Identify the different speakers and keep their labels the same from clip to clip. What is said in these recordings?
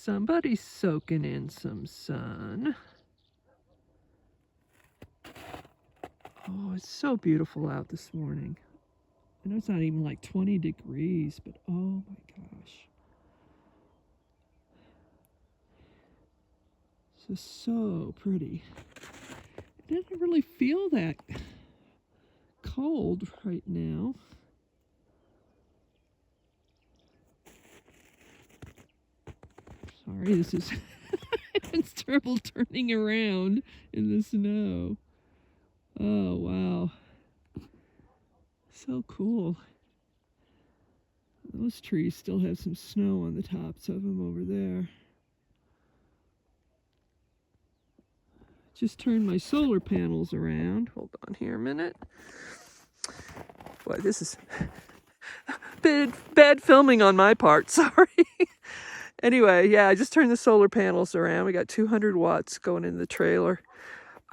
Speaker 1: Somebody's soaking in some sun. Oh, it's so beautiful out this morning. I know it's not even like 20 degrees, but oh my gosh. It's just so pretty. It doesn't really feel that cold right now. Sorry, this is it's terrible turning around in the snow. Oh, wow. So cool. Those trees still have some snow on the tops of them over there. Just turned my solar panels around. Hold on here a minute. Boy, this is bad filming on my part, sorry. Anyway, yeah, I just turned the solar panels around. We got 200 watts going in the trailer.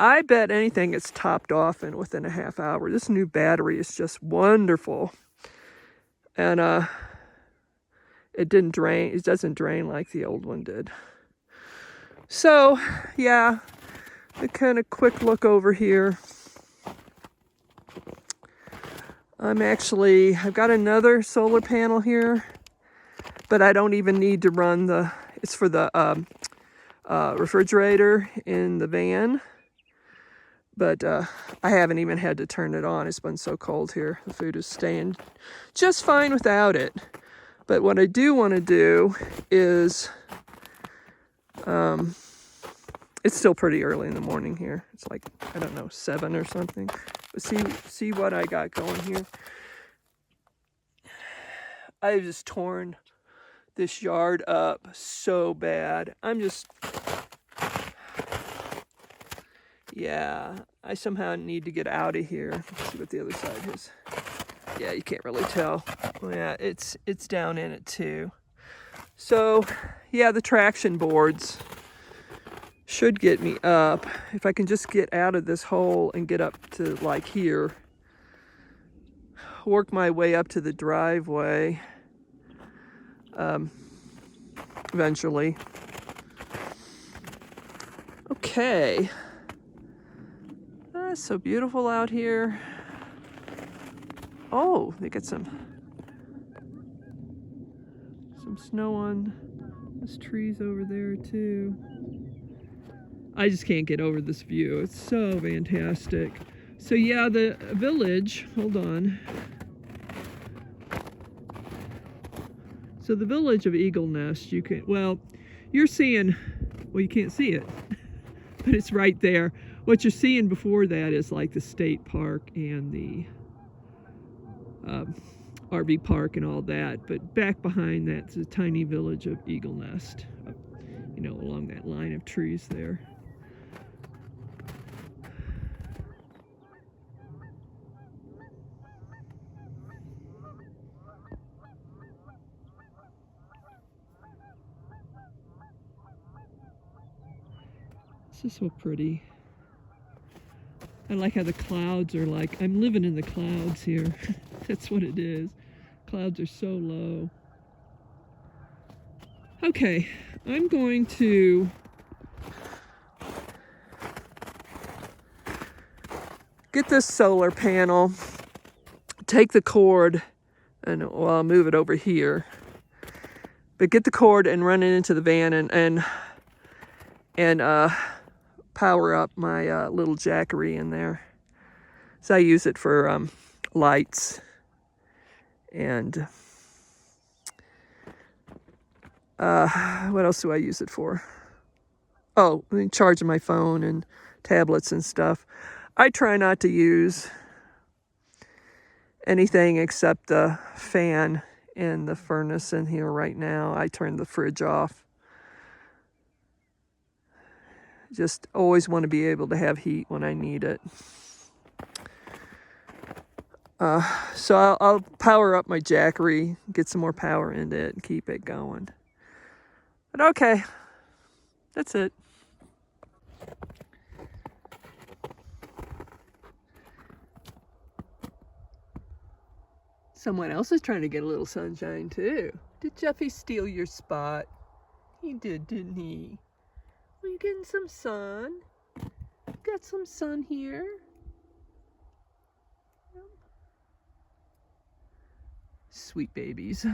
Speaker 1: I bet anything it's topped off within a half hour. This new battery is just wonderful. And it doesn't drain like the old one did. So, yeah, a kind of quick look over here. I've got another solar panel here, but I don't even need to run it's for the refrigerator in the van. But I haven't even had to turn it on. It's been so cold here. The food is staying just fine without it. But what I do want to do is, it's still pretty early in the morning here. It's like, I don't know, 7 or something. But see what I got going here. I've just torn this yard up so bad. Yeah, I somehow need to get out of here. Let's see what the other side is. Yeah, you can't really tell. Well, yeah, it's down in it too. So, yeah, the traction boards should get me up. If I can just get out of this hole and get up to like here. Work my way up to the driveway. Eventually. Okay. It's so beautiful out here. Oh, they get some snow on those trees over there too. I just can't get over this view. It's so fantastic. So yeah, the village, hold on. So the village of Eagle Nest, you can't see it, but it's right there. What you're seeing before that is like the state park and the RV park and all that. But back behind that's a tiny village of Eagle Nest, along that line of trees there. This is so pretty. I like how the clouds are like, I'm living in the clouds here. That's what it is. Clouds are so low. Okay, I'm going to get this solar panel, take the cord, and I'll move it over here. But get the cord and run it into the van and power up my little Jackery in there. So I use it for lights and what else do I use it for? Oh, charging my phone and tablets and stuff. I try not to use anything except the fan and the furnace in here right now. I turned the fridge off. Just always want to be able to have heat when I need it. So I'll power up my Jackery, get some more power into it, and keep it going. But okay, that's it. Someone else is trying to get a little sunshine too. Did Jeffy steal your spot? He did, didn't he? Well, you getting some sun? Got some sun here. Sweet babies.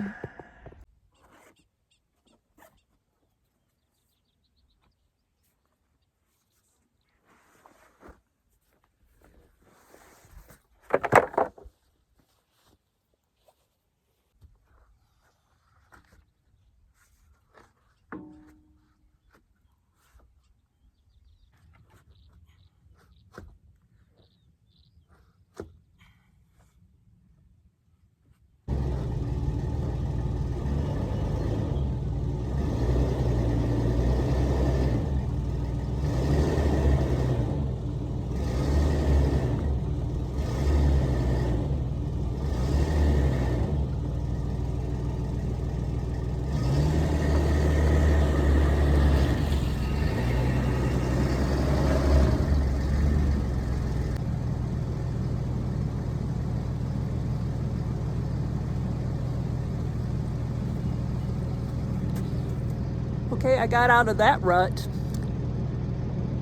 Speaker 1: Okay, I got out of that rut,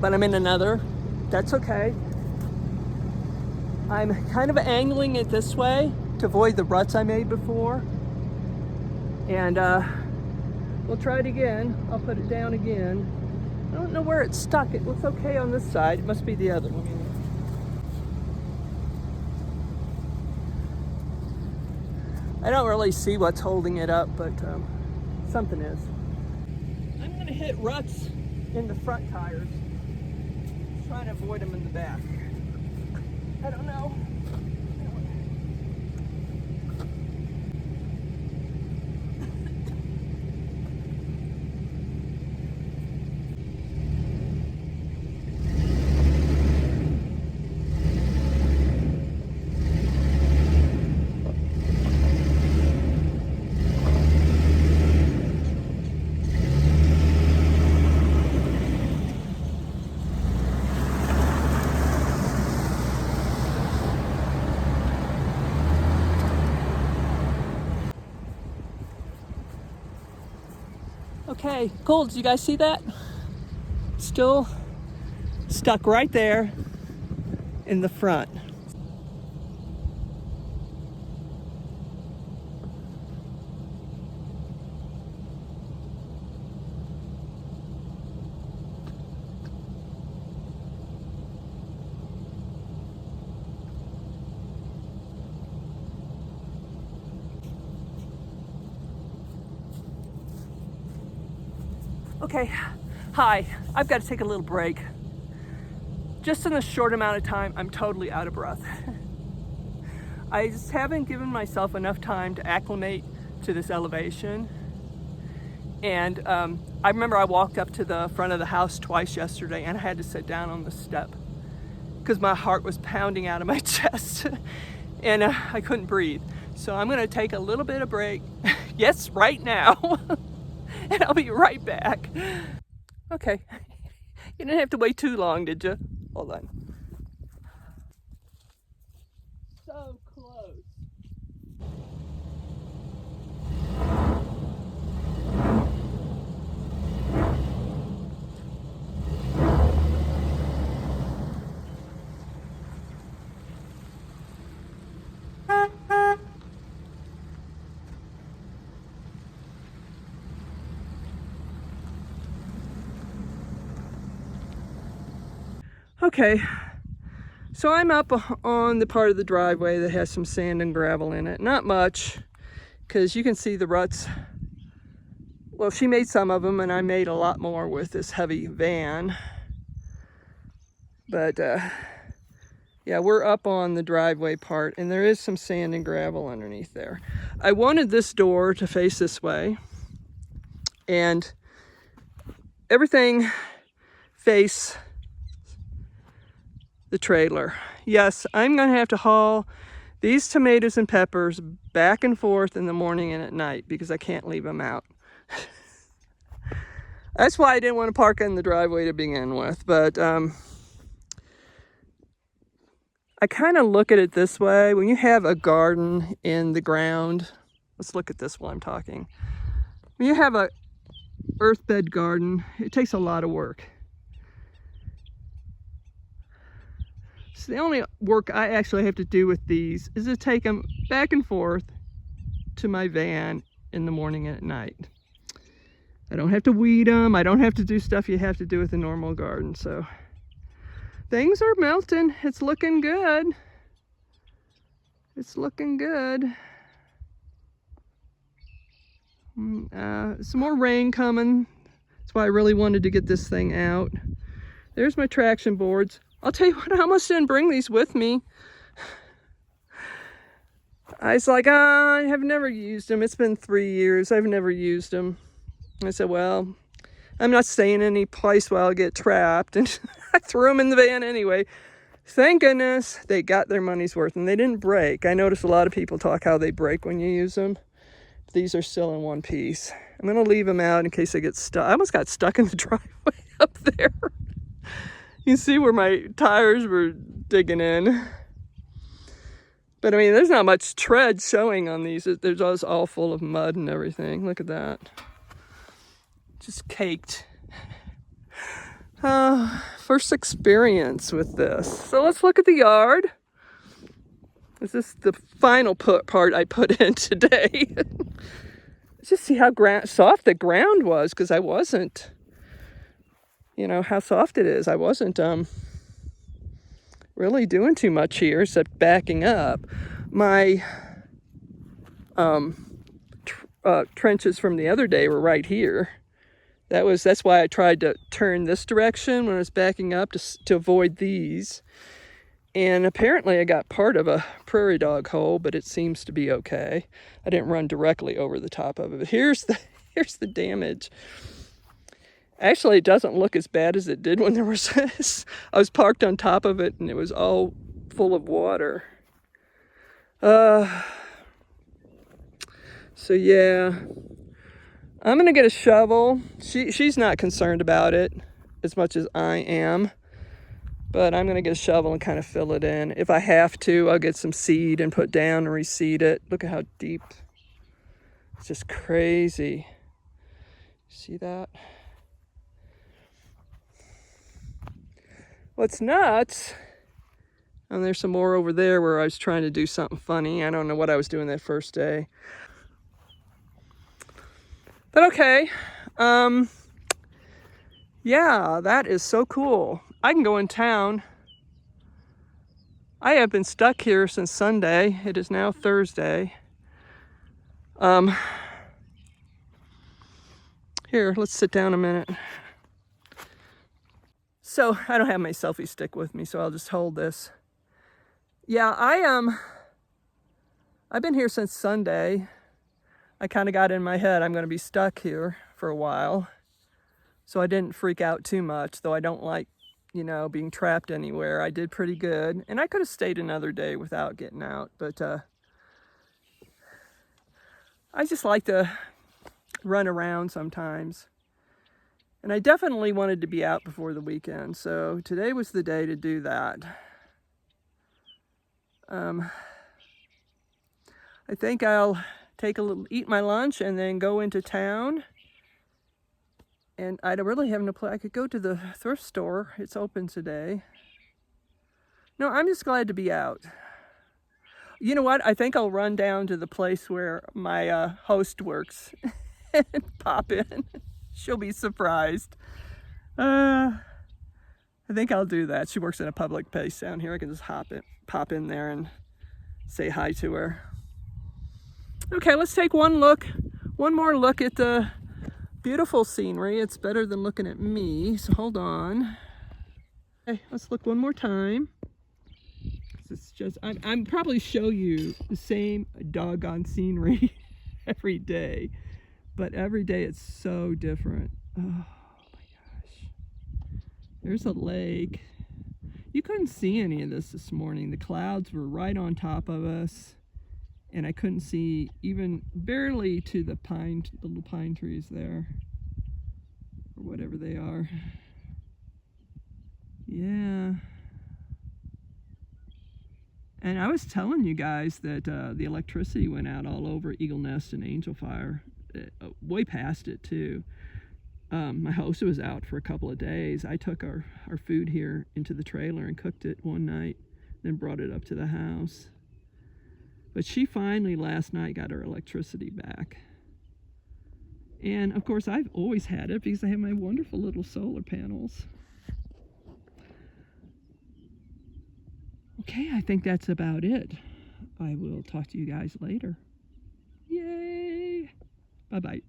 Speaker 1: but I'm in another. That's okay. I'm kind of angling it this way to avoid the ruts I made before. And we'll try it again. I'll put it down again. I don't know where it's stuck. It looks okay on this side. It must be the other one. I don't really see what's holding it up, but something is. I'm gonna hit ruts in the front tires. Trying to avoid them in the back. I don't know. Okay, cool. Did you guys see that? Still stuck right there in the front. Okay, hi. I've got to take a little break. Just in a short amount of time, I'm totally out of breath. I just haven't given myself enough time to acclimate to this elevation. And I remember I walked up to the front of the house twice yesterday and I had to sit down on the step because my heart was pounding out of my chest and I couldn't breathe. So I'm gonna take a little bit of break. Yes, right now. And I'll be right back. Okay, you didn't have to wait too long, did you? Hold on. So close. Okay, so I'm up on the part of the driveway that has some sand and gravel in it. Not much, because you can see the ruts. Well, she made some of them, and I made a lot more with this heavy van. But, yeah, we're up on the driveway part, and there is some sand and gravel underneath there. I wanted this door to face this way, and everything face the trailer. Yes, I'm gonna have to haul these tomatoes and peppers back and forth in the morning and at night because I can't leave them out. That's why I didn't want to park in the driveway to begin with, but I kind of look at it this way. When you have a garden in the ground, let's look at this while I'm talking. When you have earth bed garden. It takes a lot of work. So the only work I actually have to do with these is to take them back and forth to my van in the morning and at night. I don't have to weed them. I don't have to do stuff you have to do with a normal garden. So things are melting. It's looking good. It's looking good. Some more rain coming. That's why I really wanted to get this thing out. There's my traction boards. I'll tell you what, I almost didn't bring these with me. I was like, I have never used them. It's been 3 years. I've never used them. I said, well, I'm not staying any place while I get trapped. And I threw them in the van anyway. Thank goodness they got their money's worth and they didn't break. I noticed a lot of people talk how they break when you use them. These are still in one piece. I'm going to leave them out in case they get stuck. I almost got stuck in the driveway up there. You can see where my tires were digging in. But I mean, there's not much tread showing on these. They're just all full of mud and everything. Look at that. Just caked. First experience with this. So let's look at the yard. This is the final part I put in today. Just see how soft the ground was, because I wasn't, you know, how soft it is. I wasn't really doing too much here except backing up. My trenches from the other day were right here. That's why I tried to turn this direction when I was backing up to avoid these. And apparently I got part of a prairie dog hole, but it seems to be okay. I didn't run directly over the top of it. But here's the damage. Actually, it doesn't look as bad as it did when there was this. I was parked on top of it and it was all full of water. So yeah, I'm gonna get a shovel. She's not concerned about it as much as I am. But I'm going to get a shovel and kind of fill it in. If I have to, I'll get some seed and put down and reseed it. Look at how deep. It's just crazy. See that? What's nuts, and there's some more over there where I was trying to do something funny. I don't know what I was doing that first day. But okay. Yeah, that is so cool. I can go in town. I have been stuck here since Sunday. It is now Thursday. Here, let's sit down a minute. So I don't have my selfie stick with me, so I'll just hold this. Yeah, I've been here since Sunday. I kind of got in my head I'm going to be stuck here for a while. So I didn't freak out too much, though I don't like, you know, being trapped anywhere. I did pretty good. And I could have stayed another day without getting out. But I just like to run around sometimes. And I definitely wanted to be out before the weekend. So today was the day to do that. I think I'll eat my lunch and then go into town. And I don't really have no place. I could go to the thrift store. It's open today. No, I'm just glad to be out. You know what? I think I'll run down to the place where my host works and pop in. She'll be surprised. I think I'll do that. She works in a public place down here. I can just pop in there and say hi to her. Okay, let's take one more look at the beautiful scenery. It's better than looking at me, so hold on. Okay, let's look one more time. It's just, I'm probably show you the same doggone scenery every day, but every day it's so different. Oh my gosh. There's a lake. You couldn't see any of this morning. The clouds were right on top of us, and I couldn't see even barely to the little pine trees there, or whatever they are. Yeah. And I was telling you guys that the electricity went out all over Eagle Nest and Angel Fire, way past it too. my host was out for a couple of days. I took our food here into the trailer and cooked it one night, then brought it up to the house. But she finally last night got her electricity back. And of course I've always had it because I have my wonderful little solar panels. Okay, I think that's about it. I will talk to you guys later. Yay! Bye-bye.